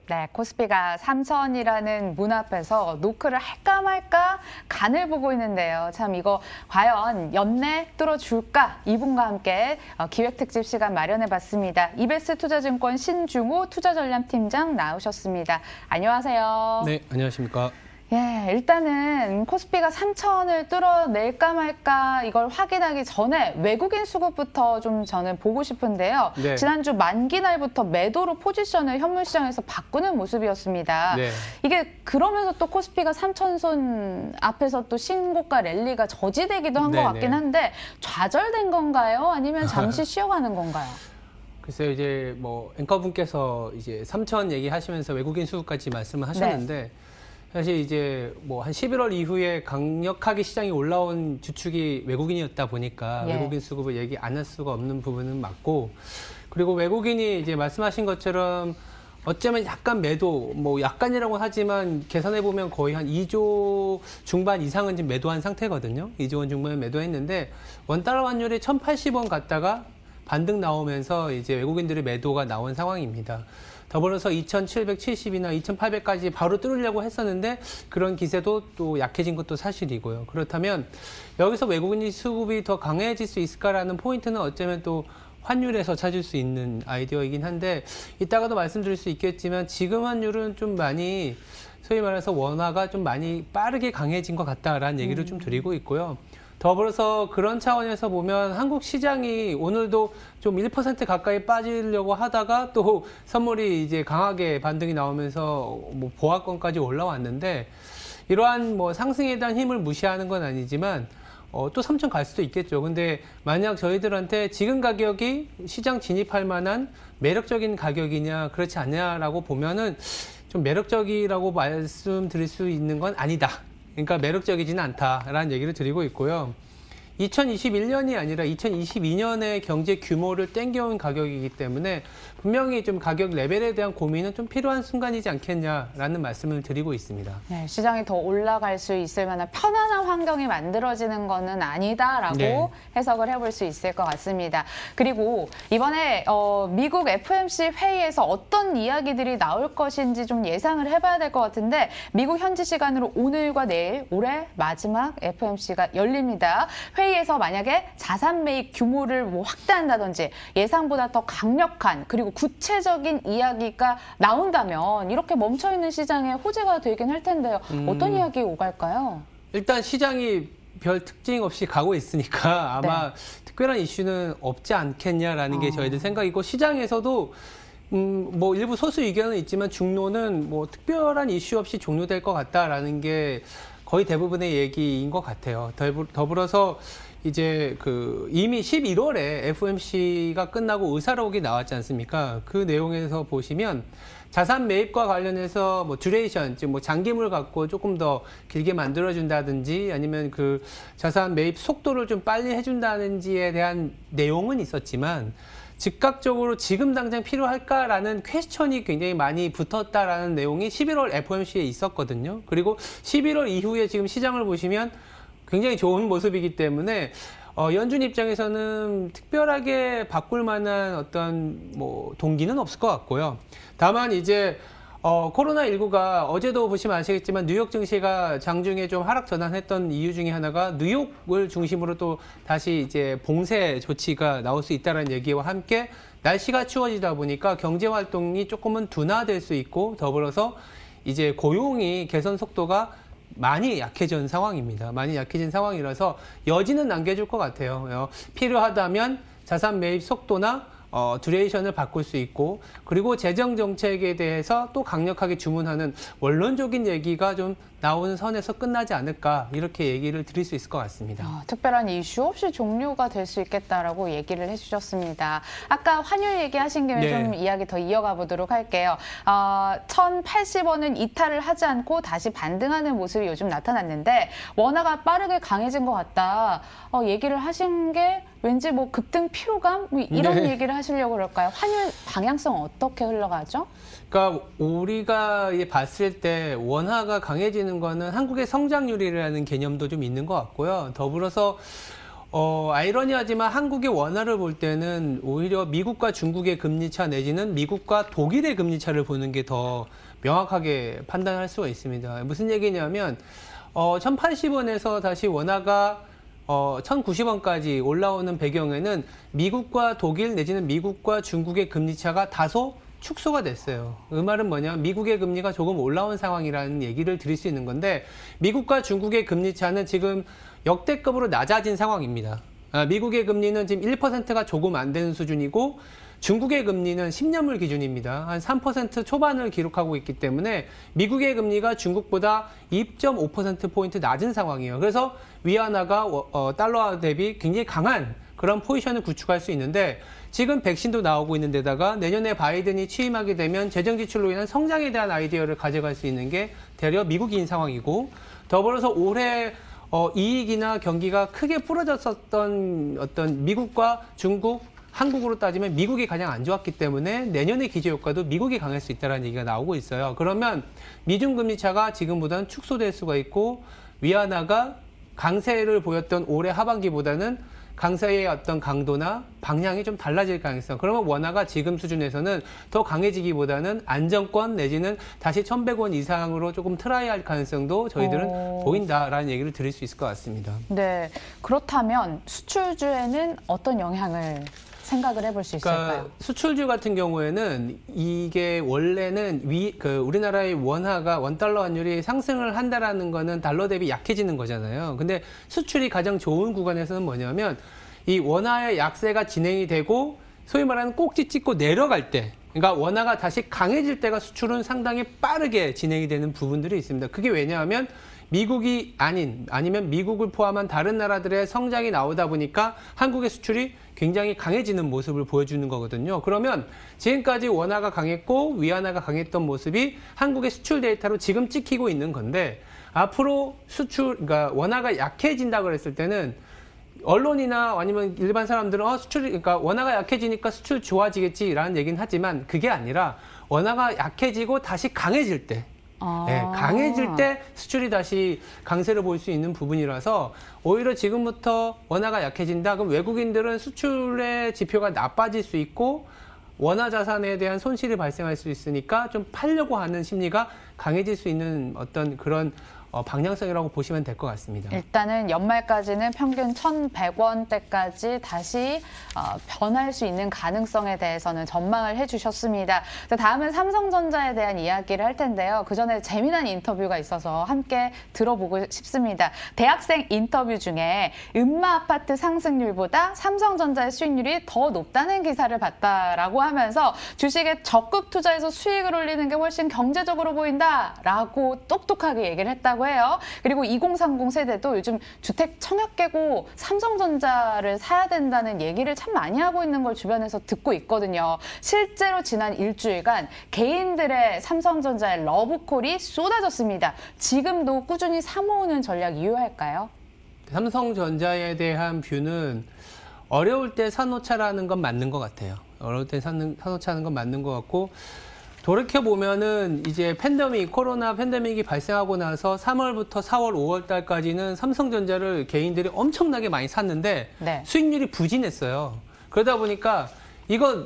네, 코스피가 3천이라는 문 앞에서 노크를 할까 말까 간을 보고 있는데요. 참 이거 과연 연내 뚫어줄까? 이분과 함께 기획특집 시간 마련해봤습니다. 이베스 투자증권 신중호 투자전략팀장 나오셨습니다. 안녕하세요. 네, 안녕하십니까. 예, 일단은 코스피가 3천을 뚫어낼까 말까 이걸 확인하기 전에 외국인 수급부터 좀 저는 보고 싶은데요. 네. 지난주 만기 날부터 매도로 포지션을 현물 시장에서 바꾸는 모습이었습니다. 네. 이게 그러면서 또 코스피가 3천선 앞에서 또 신고가 랠리가 저지되기도 한 것 같긴 한데 좌절된 건가요? 아니면 잠시 쉬어가는 건가요? 글쎄요, 이제 뭐 앵커분께서 이제 3천 얘기하시면서 외국인 수급까지 말씀을 하셨는데 네. 사실 이제 뭐 한 11월 이후에 강력하게 시장이 올라온 주축이 외국인이었다 보니까 예. 외국인 수급을 얘기 안 할 수가 없는 부분은 맞고, 그리고 외국인이 이제 말씀하신 것처럼 어쩌면 약간 매도, 뭐 약간이라고 하지만 계산해 보면 거의 한 2조 중반 이상은 지금 매도한 상태거든요. 2조 원 중반에 매도했는데 원달러 환율이 1,080원 갔다가 반등 나오면서 이제 외국인들의 매도가 나온 상황입니다. 더불어서 2,770이나 2,800까지 바로 뚫으려고 했었는데 그런 기세도 또 약해진 것도 사실이고요. 그렇다면 여기서 외국인 수급이 더 강해질 수 있을까라는 포인트는 어쩌면 또 환율에서 찾을 수 있는 아이디어이긴 한데, 이따가도 말씀드릴 수 있겠지만 지금 환율은 좀 많이 소위 말해서 원화가 좀 많이 빠르게 강해진 것 같다라는 얘기를 좀 드리고 있고요. 더불어서 그런 차원에서 보면 한국 시장이 오늘도 좀 1% 가까이 빠지려고 하다가 또 선물이 이제 강하게 반등이 나오면서 뭐 보합권까지 올라왔는데, 이러한 뭐 상승에 대한 힘을 무시하는 건 아니지만 또 3천 갈 수도 있겠죠. 근데 만약 저희들한테 지금 가격이 시장 진입할 만한 매력적인 가격이냐 그렇지 않냐라고 보면은 좀 매력적이라고 말씀드릴 수 있는 건 아니다. 그러니까 매력적이지는 않다라는 얘기를 드리고 있고요. 2021년이 아니라 2022년의 경제 규모를 땡겨온 가격이기 때문에 분명히 좀 가격 레벨에 대한 고민은 좀 필요한 순간이지 않겠냐라는 말씀을 드리고 있습니다. 네, 시장이 더 올라갈 수 있을 만한 편안한 환경이 만들어지는 거는 아니다라고 네. 해석을 해볼 수 있을 것 같습니다. 그리고 이번에 미국 FOMC 회의에서 어떤 이야기들이 나올 것인지 좀 예상을 해봐야 될 것 같은데, 미국 현지 시간으로 오늘과 내일 올해 마지막 FOMC가 열립니다. 회의에서 만약에 자산 매입 규모를 뭐 확대한다든지 예상보다 더 강력한 그리고 구체적인 이야기가 나온다면 이렇게 멈춰있는 시장에 호재가 되긴 할 텐데요. 어떤 이야기 오갈까요? 일단 시장이 별 특징 없이 가고 있으니까 아마 네. 특별한 이슈는 없지 않겠냐라는 게 저희들 생각이고, 시장에서도 뭐 일부 소수 의견은 있지만 중론은 뭐 특별한 이슈 없이 종료될 것 같다라는 게 거의 대부분의 얘기인 것 같아요. 더불어서 이제 이미 11월에 FOMC가 끝나고 의사록이 나왔지 않습니까? 그 내용에서 보시면 자산 매입과 관련해서 뭐 듀레이션, 즉 뭐 장기물 갖고 조금 더 길게 만들어준다든지 아니면 그 자산 매입 속도를 좀 빨리 해준다든지에 대한 내용은 있었지만, 즉각적으로 지금 당장 필요할까라는 퀘스천이 굉장히 많이 붙었다라는 내용이 11월 FOMC에 있었거든요. 그리고 11월 이후에 지금 시장을 보시면 굉장히 좋은 모습이기 때문에 연준 입장에서는 특별하게 바꿀 만한 어떤 뭐 동기는 없을 것 같고요. 다만 이제 코로나19가 어제도 보시면 아시겠지만 뉴욕 증시가 장중에 좀 하락 전환했던 이유 중에 하나가 뉴욕을 중심으로 또 다시 이제 봉쇄 조치가 나올 수 있다는 얘기와 함께 날씨가 추워지다 보니까 경제 활동이 조금은 둔화될 수 있고, 더불어서 이제 고용이 개선 속도가 많이 약해진 상황입니다. 많이 약해진 상황이라서 여지는 남겨줄 것 같아요. 필요하다면 자산 매입 속도나 듀레이션을 바꿀 수 있고, 그리고 재정 정책에 대해서 또 강력하게 주문하는 원론적인 얘기가 좀 나오는 선에서 끝나지 않을까, 이렇게 얘기를 드릴 수 있을 것 같습니다. 특별한 이슈 없이 종료가 될 수 있겠다라고 얘기를 해주셨습니다. 아까 환율 얘기하신 김에 좀 이야기 더 이어가 보도록 할게요. 1,080원은 이탈을 하지 않고 다시 반등하는 모습이 요즘 나타났는데, 원화가 빠르게 강해진 것 같다 얘기를 하신 게 왠지 뭐 급등 피로감 이런 얘기를 하시려고 그럴까요? 환율 방향성 어떻게 흘러가죠? 그러니까 우리가 봤을 때 원화가 강해지는 거는 한국의 성장률이라는 개념도 좀 있는 것 같고요. 더불어서 아이러니하지만 한국의 원화를 볼 때는 오히려 미국과 중국의 금리차 내지는 미국과 독일의 금리차를 보는 게 더 명확하게 판단할 수가 있습니다. 무슨 얘기냐면 1080원에서 다시 원화가 1090원까지 올라오는 배경에는 미국과 독일 내지는 미국과 중국의 금리차가 다소 축소가 됐어요. 그 말은 뭐냐면 미국의 금리가 조금 올라온 상황이라는 얘기를 드릴 수 있는 건데 미국과 중국의 금리차는 지금 역대급으로 낮아진 상황입니다. 미국의 금리는 지금 1%가 조금 안 되는 수준이고 중국의 금리는 10년물 기준입니다. 한 3% 초반을 기록하고 있기 때문에 미국의 금리가 중국보다 2.5%포인트 낮은 상황이에요. 그래서 위안화가 달러화 대비 굉장히 강한 그런 포지션을 구축할 수 있는데 지금 백신도 나오고 있는 데다가 내년에 바이든이 취임하게 되면 재정 지출로 인한 성장에 대한 아이디어를 가져갈 수 있는 게 대려 미국인 상황이고 더불어서 올해 이익이나 경기가 크게 부러졌었던 어떤 미국과 중국, 한국으로 따지면 미국이 가장 안 좋았기 때문에 내년의 기저효과도 미국이 강할 수 있다는 얘기가 나오고 있어요. 그러면 미중 금리 차가 지금보다는 축소될 수가 있고 위안화가 강세를 보였던 올해 하반기보다는 강세의 어떤 강도나 방향이 좀 달라질 가능성. 그러면 원화가 지금 수준에서는 더 강해지기보다는 안정권 내지는 다시 1,100원 이상으로 조금 트라이할 가능성도 저희들은 보인다라는 얘기를 드릴 수 있을 것 같습니다. 네, 그렇다면 수출주에는 어떤 영향을 생각을 해볼 수 있을까요? 그러니까 수출주 같은 경우에는 이게 원래는 우리나라의 원달러 환율이 상승을 한다라는 거는 달러 대비 약해지는 거잖아요. 근데 수출이 가장 좋은 구간에서는 뭐냐면 이 원화의 약세가 진행이 되고 소위 말하는 꼭지 찍고 내려갈 때 그러니까 원화가 다시 강해질 때가 수출은 상당히 빠르게 진행이 되는 부분들이 있습니다. 그게 왜냐하면 미국이 아니면 미국을 포함한 다른 나라들의 성장이 나오다 보니까 한국의 수출이 굉장히 강해지는 모습을 보여주는 거거든요. 그러면 지금까지 원화가 강했고 위안화가 강했던 모습이 한국의 수출 데이터로 지금 찍히고 있는 건데 앞으로 그러니까 원화가 약해진다고 그랬을 때는 언론이나 아니면 일반 사람들은 그러니까 원화가 약해지니까 수출 좋아지겠지라는 얘기는 하지만 그게 아니라 원화가 약해지고 다시 강해질 때 네, 강해질 때 수출이 다시 강세를 보일 수 있는 부분이라서 오히려 지금부터 원화가 약해진다. 그럼 외국인들은 수출의 지표가 나빠질 수 있고 원화 자산에 대한 손실이 발생할 수 있으니까 좀 팔려고 하는 심리가 강해질 수 있는 어떤 그런 방향성이라고 보시면 될 것 같습니다. 일단은 연말까지는 평균 1,100원대까지 다시 변할 수 있는 가능성에 대해서는 전망을 해주셨습니다. 다음은 삼성전자에 대한 이야기를 할 텐데요. 그 전에 재미난 인터뷰가 있어서 함께 들어보고 싶습니다. 대학생 인터뷰 중에 음마 아파트 상승률보다 삼성전자의 수익률이 더 높다는 기사를 봤다라고 하면서 주식에 적극 투자해서 수익을 올리는 게 훨씬 경제적으로 보인다라고 똑똑하게 얘기를 했다고 해요. 그리고 2030 세대도 요즘 주택 청약 깨고 삼성전자를 사야 된다는 얘기를 참 많이 하고 있는 걸 주변에서 듣고 있거든요. 실제로 지난 일주일간 개인들의 삼성전자의 러브콜이 쏟아졌습니다. 지금도 꾸준히 사모으는 전략 유효할까요? 삼성전자에 대한 뷰는 어려울 때 사놓자라는 건 맞는 것 같아요. 어려울 때 사놓자는 건 맞는 것 같고 돌이켜보면은 이제 코로나 팬데믹이 발생하고 나서 3월부터 4월, 5월 달까지는 삼성전자를 개인들이 엄청나게 많이 샀는데 네. 수익률이 부진했어요. 그러다 보니까 이거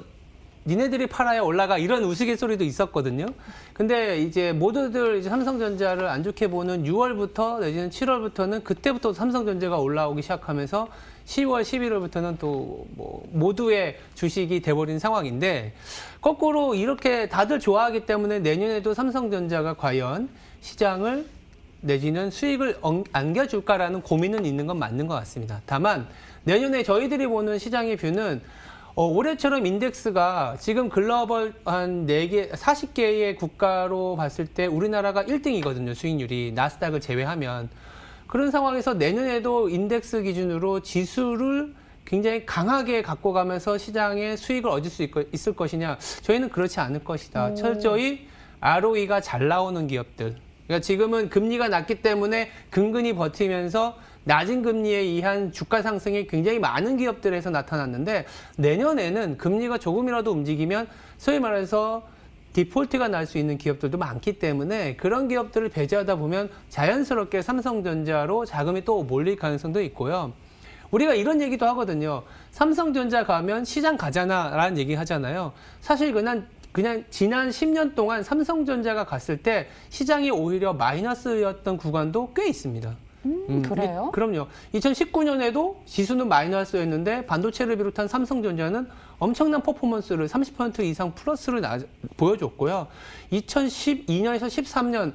니네들이 팔아야 올라가 이런 우스갯소리도 있었거든요. 근데 이제 모두들 이제 삼성전자를 안 좋게 보는 6월부터 내지는 7월부터는 그때부터 삼성전자가 올라오기 시작하면서 10월, 11월부터는 또 모두의 주식이 돼버린 상황인데 거꾸로 이렇게 다들 좋아하기 때문에 내년에도 삼성전자가 과연 시장을 내지는 수익을 안겨줄까라는 고민은 있는 건 맞는 것 같습니다. 다만 내년에 저희들이 보는 시장의 뷰는 올해처럼 인덱스가 지금 글로벌 한 4개, 40개의 국가로 봤을 때 우리나라가 1등이거든요. 수익률이. 나스닥을 제외하면. 그런 상황에서 내년에도 인덱스 기준으로 지수를 굉장히 강하게 갖고 가면서 시장에 수익을 얻을 수 있을 것이냐. 저희는 그렇지 않을 것이다. 철저히 ROE가 잘 나오는 기업들. 그러니까 지금은 금리가 낮기 때문에 근근히 버티면서 낮은 금리에 의한 주가 상승이 굉장히 많은 기업들에서 나타났는데 내년에는 금리가 조금이라도 움직이면 소위 말해서 디폴트가 날 수 있는 기업들도 많기 때문에 그런 기업들을 배제하다 보면 자연스럽게 삼성전자로 자금이 또 몰릴 가능성도 있고요. 우리가 이런 얘기도 하거든요. 삼성전자 가면 시장 가잖아라는 얘기 하잖아요. 사실 그냥 지난 10년 동안 삼성전자가 갔을 때 시장이 오히려 마이너스였던 구간도 꽤 있습니다. 그래요? 그럼요. 2019년에도 지수는 마이너스였는데 반도체를 비롯한 삼성전자는 엄청난 퍼포먼스를 30% 이상 플러스를 보여줬고요. 2012년에서 13년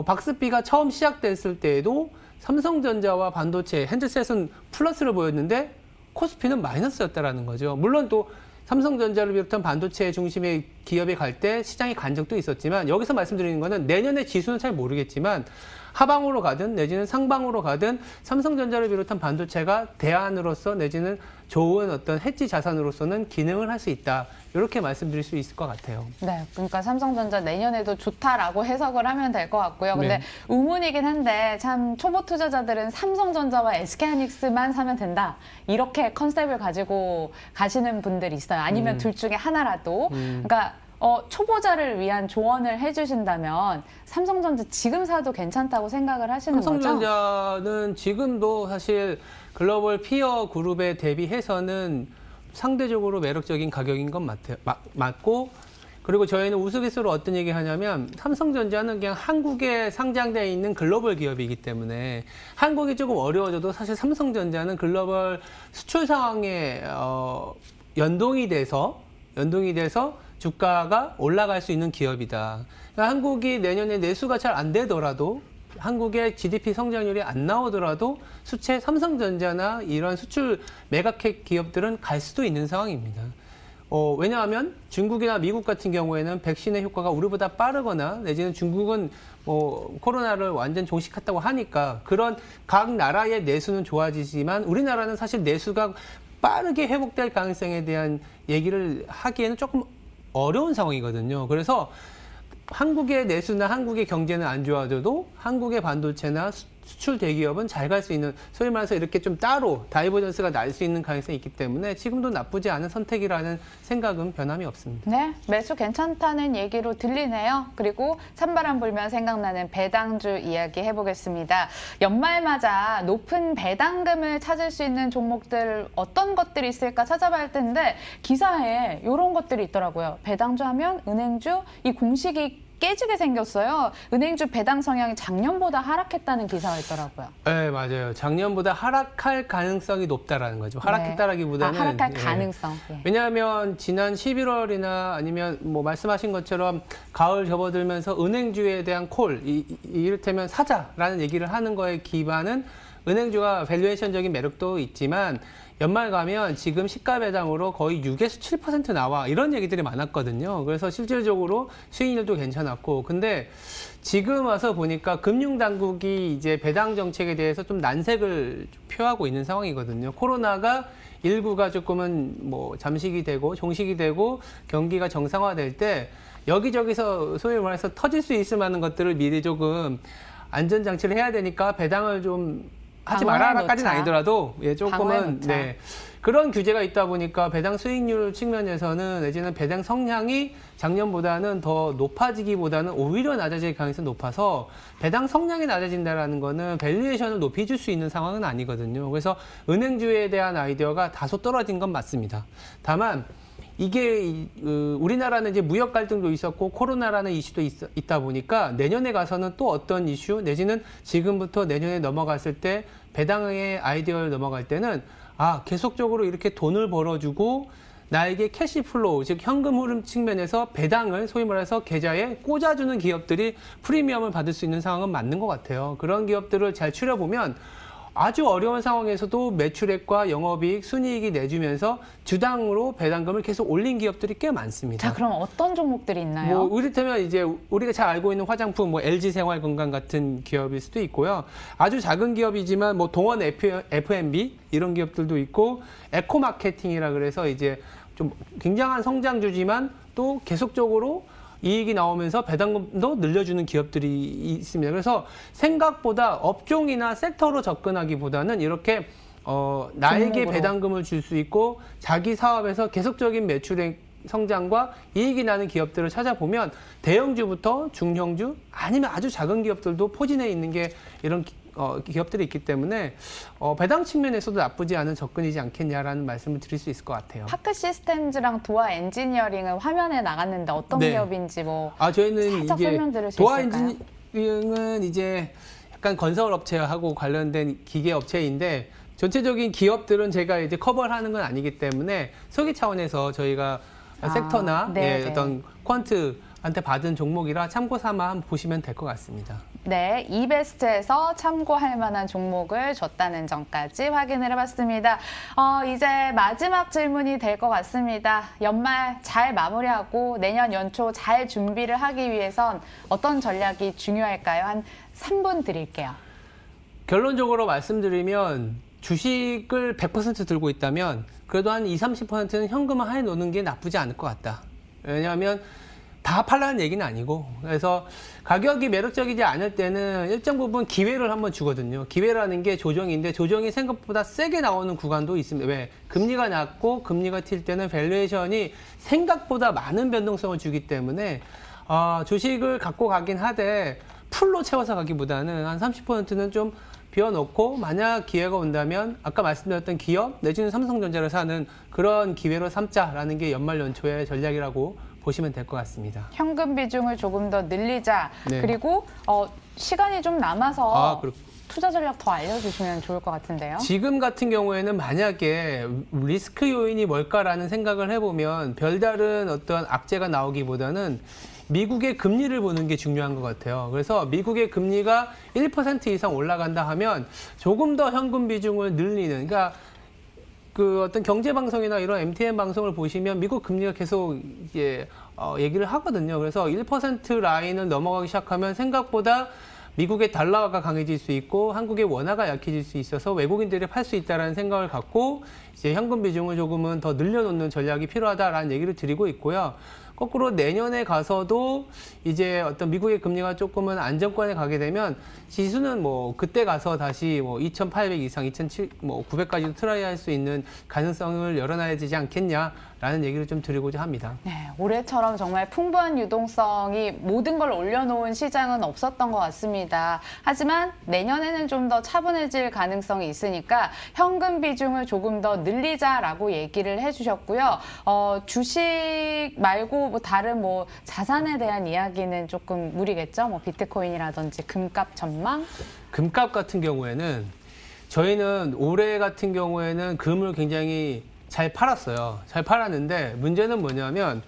박스비가 처음 시작됐을 때에도 삼성전자와 반도체, 핸드셋은 플러스를 보였는데 코스피는 마이너스였다라는 거죠. 물론 또 삼성전자를 비롯한 반도체 중심의 기업이 갈 때 시장이 간 적도 있었지만 여기서 말씀드리는 거는 내년의 지수는 잘 모르겠지만 하방으로 가든 내지는 상방으로 가든 삼성전자를 비롯한 반도체가 대안으로서 내지는 좋은 어떤 해지 자산으로서는 기능을 할 수 있다. 이렇게 말씀드릴 수 있을 것 같아요. 네, 그러니까 삼성전자 내년에도 좋다라고 해석을 하면 될 것 같고요. 근데 네. 의문이긴 한데 참 초보 투자자들은 삼성전자와 SK하이닉스만 사면 된다. 이렇게 컨셉을 가지고 가시는 분들이 있어요. 아니면 둘 중에 하나라도. 그러니까 초보자를 위한 조언을 해주신다면 삼성전자 지금 사도 괜찮다고 생각을 하시는 거죠? 삼성전자는 지금도 사실 글로벌 피어 그룹에 대비해서는 상대적으로 매력적인 가격인 건 맞고, 그리고 저희는 우스갯소리로 어떤 얘기 하냐면 삼성전자는 그냥 한국에 상장되어 있는 글로벌 기업이기 때문에 한국이 조금 어려워져도 사실 삼성전자는 글로벌 수출 상황에 연동이 돼서 주가가 올라갈 수 있는 기업이다. 그러니까 한국이 내년에 내수가 잘 안 되더라도 한국의 GDP 성장률이 안 나오더라도 수채 삼성전자나 이런 수출 메가캡 기업들은 갈 수도 있는 상황입니다. 왜냐하면 중국이나 미국 같은 경우에는 백신의 효과가 우리보다 빠르거나 내지는 중국은 코로나를 완전 종식했다고 하니까 그런 각 나라의 내수는 좋아지지만 우리나라는 사실 내수가 빠르게 회복될 가능성에 대한 얘기를 하기에는 조금 어려운 상황이거든요. 그래서 한국의 내수나 한국의 경제는 안 좋아져도 한국의 반도체나 수출 대기업은 잘 갈 수 있는, 소위 말해서 이렇게 좀 따로 다이버전스가 날 수 있는 가능성이 있기 때문에 지금도 나쁘지 않은 선택이라는 생각은 변함이 없습니다. 네, 매수 괜찮다는 얘기로 들리네요. 그리고 찬바람 불면 생각나는 배당주 이야기 해보겠습니다. 연말 맞아 높은 배당금을 찾을 수 있는 종목들 어떤 것들이 있을까 찾아봐야 할 텐데 기사에 이런 것들이 있더라고요. 배당주 하면 은행주, 이 공식이 깨지게 생겼어요. 은행주 배당 성향이 작년보다 하락했다는 기사가 있더라고요. 네, 맞아요. 작년보다 하락할 가능성이 높다라는 거죠. 하락했다라기보다는. 하락할 가능성. 예. 왜냐하면 지난 11월이나 아니면 말씀하신 것처럼 가을 접어들면서 은행주에 대한 콜, 이를테면 사자라는 얘기를 하는 거에 기반은 은행주가 밸류에이션적인 매력도 있지만 연말 가면 지금 시가 배당으로 거의 6에서 7% 나와 이런 얘기들이 많았거든요. 그래서 실질적으로 수익률도 괜찮았고, 근데 지금 와서 보니까 금융당국이 이제 배당 정책에 대해서 좀 난색을 표하고 있는 상황이거든요. 코로나가 일부가 조금은 잠식이 되고 종식이 되고 경기가 정상화될 때 여기저기서 소위 말해서 터질 수 있을 만한 것들을 미리 조금 안전장치를 해야 되니까 배당을 좀 하지 말아라까지는 아니더라도 조금은 그런 규제가 있다 보니까 배당 수익률 측면에서는 내지는 배당 성향이 작년보다는 더 높아지기보다는 오히려 낮아질 가능성이 높아서 배당 성향이 낮아진다는 거는 밸류에이션을 높이 줄 수 있는 상황은 아니거든요. 그래서 은행주에 대한 아이디어가 다소 떨어진 건 맞습니다. 다만 이게 우리나라는 이제 무역 갈등도 있었고 코로나라는 이슈도 있다 보니까 내년에 가서는 또 어떤 이슈 내지는 지금부터 내년에 넘어갔을 때 배당의 아이디어를 넘어갈 때는 계속적으로 이렇게 돈을 벌어주고 나에게 캐시플로우, 즉 현금 흐름 측면에서 배당을 소위 말해서 계좌에 꽂아주는 기업들이 프리미엄을 받을 수 있는 상황은 맞는 것 같아요. 그런 기업들을 잘 추려보면 아주 어려운 상황에서도 매출액과 영업이익, 순이익이 내주면서 주당으로 배당금을 계속 올린 기업들이 꽤 많습니다. 자, 그럼 어떤 종목들이 있나요? 이를테면 이제 우리가 잘 알고 있는 화장품, LG생활건강 같은 기업일 수도 있고요. 아주 작은 기업이지만 동원 F&B 이런 기업들도 있고, 에코마케팅이라 그래서 이제 좀 굉장한 성장주지만 또 계속적으로 이익이 나오면서 배당금도 늘려주는 기업들이 있습니다. 그래서 생각보다 업종이나 섹터로 접근하기보다는 이렇게 나에게 종목으로. 배당금을 줄 수 있고 자기 사업에서 계속적인 매출의 성장과 이익이 나는 기업들을 찾아보면 대형주부터 중형주 아니면 아주 작은 기업들도 포진해 있는 게 이런 기업들이 있기 때문에 배당 측면에서도 나쁘지 않은 접근이지 않겠냐라는 말씀을 드릴 수 있을 것 같아요. 파크 시스템즈랑 도아 엔지니어링은 화면에 나갔는데 어떤 네. 기업인지 뭐 저희는 살짝 이게 설명드릴 수 도아 있을까요? 엔지니어링은 이제 약간 건설 업체하고 관련된 기계 업체인데 전체적인 기업들은 제가 이제 커버를 하는 건 아니기 때문에 설계 차원에서 저희가 섹터나 네, 어떤 퀀트한테 받은 종목이라 참고 삼아 한번 보시면 될 것 같습니다. 네, 이베스트에서 참고할 만한 종목을 줬다는 점까지 확인을 해봤습니다. 이제 마지막 질문이 될 것 같습니다. 연말 잘 마무리하고 내년 연초 잘 준비를 하기 위해선 어떤 전략이 중요할까요? 한 3분 드릴게요. 결론적으로 말씀드리면 주식을 100% 들고 있다면 그래도 한 20-30%는 현금을 해놓는 게 나쁘지 않을 것 같다. 왜냐하면 다 팔라는 얘기는 아니고 그래서 가격이 매력적이지 않을 때는 일정 부분 기회를 한번 주거든요. 기회라는 게 조정인데 조정이 생각보다 세게 나오는 구간도 있습니다. 왜? 금리가 낮고 금리가 튈 때는 밸류에이션이 생각보다 많은 변동성을 주기 때문에 주식을 갖고 가긴 하되 풀로 채워서 가기보다는 한 30%는 좀 비워놓고 만약 기회가 온다면 아까 말씀드렸던 기업 내지는 삼성전자를 사는 그런 기회로 삼자라는 게 연말 연초의 전략이라고 보시면 될 것 같습니다. 현금 비중을 조금 더 늘리자. 네. 그리고 시간이 좀 남아서 그렇- 투자 전략 더 알려주시면 좋을 것 같은데요. 지금 같은 경우에는 만약에 리스크 요인이 뭘까라는 생각을 해보면 별다른 어떤 악재가 나오기보다는 미국의 금리를 보는 게 중요한 것 같아요. 그래서 미국의 금리가 1% 이상 올라간다 하면 조금 더 현금 비중을 늘리는, 그러니까 그 어떤 경제 방송이나 이런 MTN 방송을 보시면 미국 금리가 계속 이제 얘기를 하거든요. 그래서 1% 라인을 넘어가기 시작하면 생각보다 미국의 달러가 강해질 수 있고 한국의 원화가 약해질 수 있어서 외국인들이 팔 수 있다라는 생각을 갖고 이제 현금 비중을 조금은 더 늘려놓는 전략이 필요하다라는 얘기를 드리고 있고요. 거꾸로 내년에 가서도 이제 어떤 미국의 금리가 조금은 안정권에 가게 되면 지수는 뭐 그때 가서 다시 뭐 2,800 이상, 2,900까지도 트라이할 수 있는 가능성을 열어놔야 되지 않겠냐라는 얘기를 좀 드리고자 합니다. 네, 올해처럼 정말 풍부한 유동성이 모든 걸 올려놓은 시장은 없었던 것 같습니다. 하지만 내년에는 좀 더 차분해질 가능성이 있으니까 현금 비중을 조금 더 늘리자라고 얘기를 해주셨고요. 주식 말고 뭐 다른 뭐 자산에 대한 이야기는 조금 무리겠죠? 뭐 비트코인이라든지 금값 전망? 금값 같은 경우에는 저희는 올해 같은 경우에는 금을 굉장히 잘 팔았어요. 잘 팔았는데 문제는 뭐냐면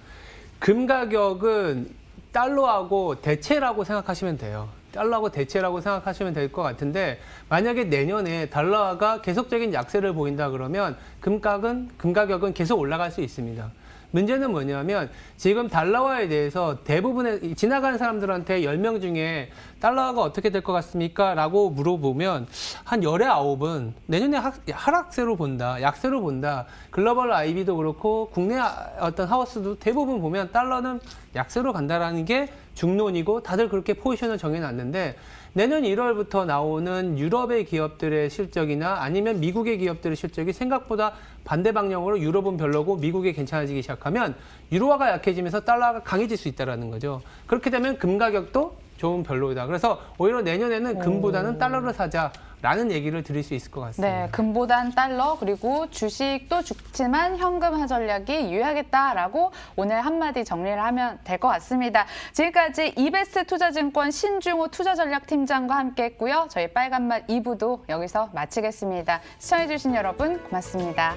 금 가격은 달러하고 대체라고 생각하시면 돼요. 달러하고 대체라고 생각하시면 될 것 같은데 만약에 내년에 달러가 계속적인 약세를 보인다 그러면 금 가격은 계속 올라갈 수 있습니다. 문제는 뭐냐면 지금 달러화에 대해서 대부분의 지나가는 사람들한테 10명 중에 달러화가 어떻게 될 것 같습니까? 라고 물어보면 한 10의 9은 내년에 하락세로 본다, 약세로 본다. 글로벌 IB도 그렇고 국내 어떤 하우스도 대부분 보면 달러는 약세로 간다라는 게 중론이고 다들 그렇게 포지션을 정해놨는데 내년 1월부터 나오는 유럽의 기업들의 실적이나 아니면 미국의 기업들의 실적이 생각보다 반대 방향으로 유럽은 별로고 미국이 괜찮아지기 시작하면 유로화가 약해지면서 달러가 강해질 수 있다는 거죠. 그렇게 되면 금 가격도 좀 별로이다. 그래서 오히려 내년에는 금보다는 달러를 사자라는 얘기를 드릴 수 있을 것 같습니다. 네, 금보단 달러 그리고 주식도 죽지만 현금화 전략이 유효하겠다라고 오늘 한마디 정리를 하면 될 것 같습니다. 지금까지 이베스트 투자증권 신중호 투자전략팀장과 함께했고요. 저희 빨간맛 2부도 여기서 마치겠습니다. 시청해주신 여러분 고맙습니다.